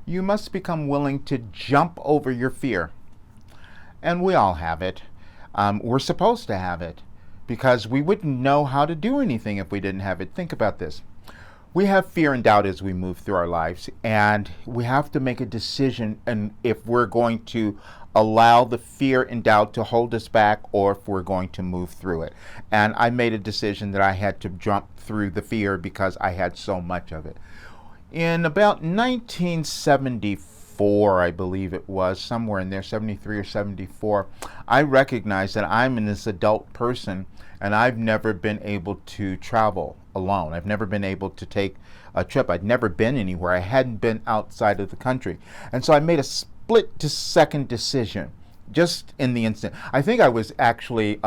You must become willing to jump over your fear. And we all have it. We're supposed to have it because we wouldn't know how to do anything if we didn't have it. Think about this. We have fear and doubt as we move through our lives, and we have to make a decision and if we're going to allow the fear and doubt to hold us back or if we're going to move through it. And I made a decision that I had to jump through the fear because I had so much of it. In about 1974, I believe it was, somewhere in there, 73 or 74, I recognized that I'm this adult person and I've never been able to travel alone. I've never been able to take a trip. I'd never been anywhere. I hadn't been outside of the country. And so I made a split-second decision just in the instant. I think I was actually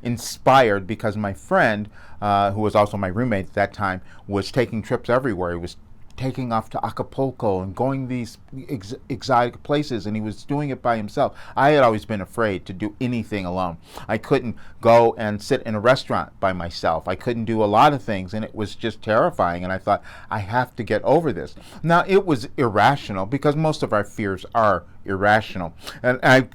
inspired because my friend, who was also my roommate at that time, was taking trips everywhere. He was taking off to Acapulco and going these exotic places, and he was doing it by himself. I had always been afraid to do anything alone. I couldn't go and sit in a restaurant by myself. I couldn't do a lot of things, and it was just terrifying, and I thought, I have to get over this. Now, it was irrational because most of our fears are irrational. And I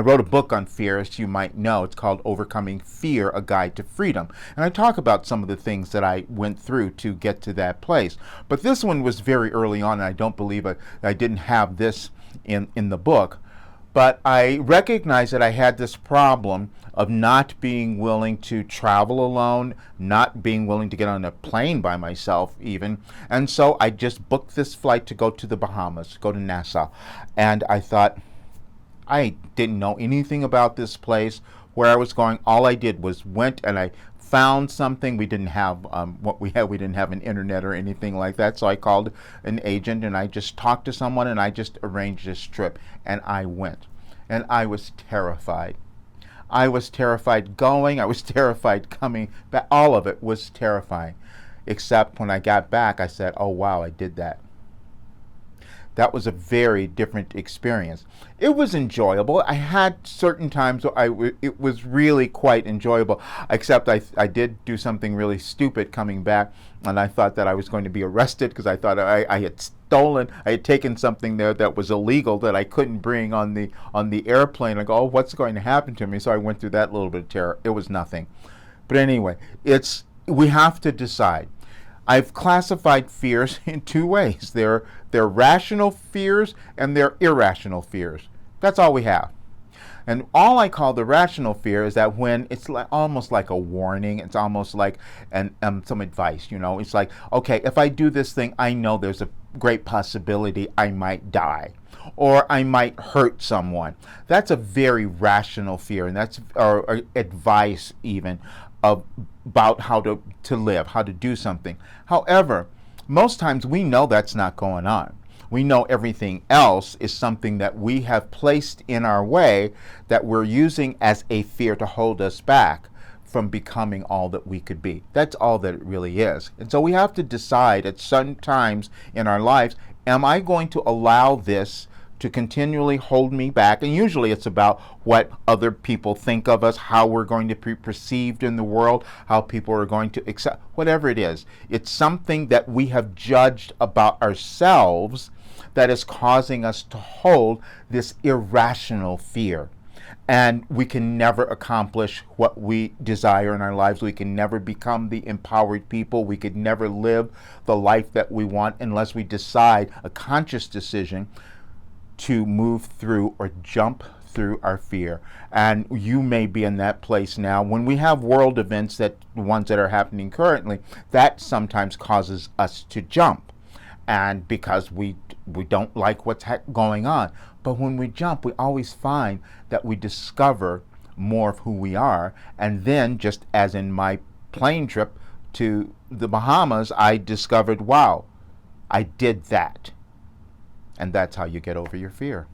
wrote a book on fear, as you might know. It's called Overcoming Fear, A Guide to Freedom. And I talk about some of the things that I went through to get to that place. But this one was very early on, and I don't believe I didn't have this in the book. But I recognized that I had this problem of not being willing to travel alone, not being willing to get on a plane by myself even. And so I just booked this flight to go to the Bahamas, go to Nassau. And I thought, I didn't know anything about this place, where I was going. All I did was went and I found something. We didn't have what we had. We didn't have an internet or anything like that. So I called an agent and I just talked to someone and I just arranged this trip and I went. And I was terrified. I was terrified going. I was terrified coming back. All of it was terrifying. Except when I got back, I said, oh, wow, I did that. That was a very different experience. It was enjoyable. I had certain times it was really quite enjoyable, except I did do something really stupid coming back, and I thought that I was going to be arrested because I thought I had stolen, I had taken something there that was illegal that I couldn't bring on the airplane. I go, oh, what's going to happen to me? So I went through that little bit of terror. It was nothing. But anyway, we have to decide. I've classified fears in two ways. They're rational fears and they're irrational fears. That's all we have. And all I call the rational fear is that when it's almost like a warning, it's almost like some advice, It's like, okay, if I do this thing, I know there's a great possibility I might die or I might hurt someone. That's a very rational fear, and that's or advice even about how to live, how to do something. However, most times we know that's not going on. We know everything else is something that we have placed in our way that we're using as a fear to hold us back from becoming all that we could be. That's all that it really is. And so we have to decide at certain times in our lives, am I going to allow this to continually hold me back? And usually it's about what other people think of us, how we're going to be perceived in the world, how people are going to accept, whatever it is. It's something that we have judged about ourselves that is causing us to hold this irrational fear. And we can never accomplish what we desire in our lives. We can never become the empowered people. We could never live the life that we want unless we decide a conscious decision to move through or jump through our fear. And you may be in that place now. When we have world events, the ones that are happening currently, that sometimes causes us to jump. And because we don't like what's going on. But when we jump, we always find that we discover more of who we are. And then, just as in my plane trip to the Bahamas, I discovered, wow, I did that. And that's how you get over your fear.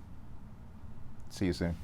See you soon.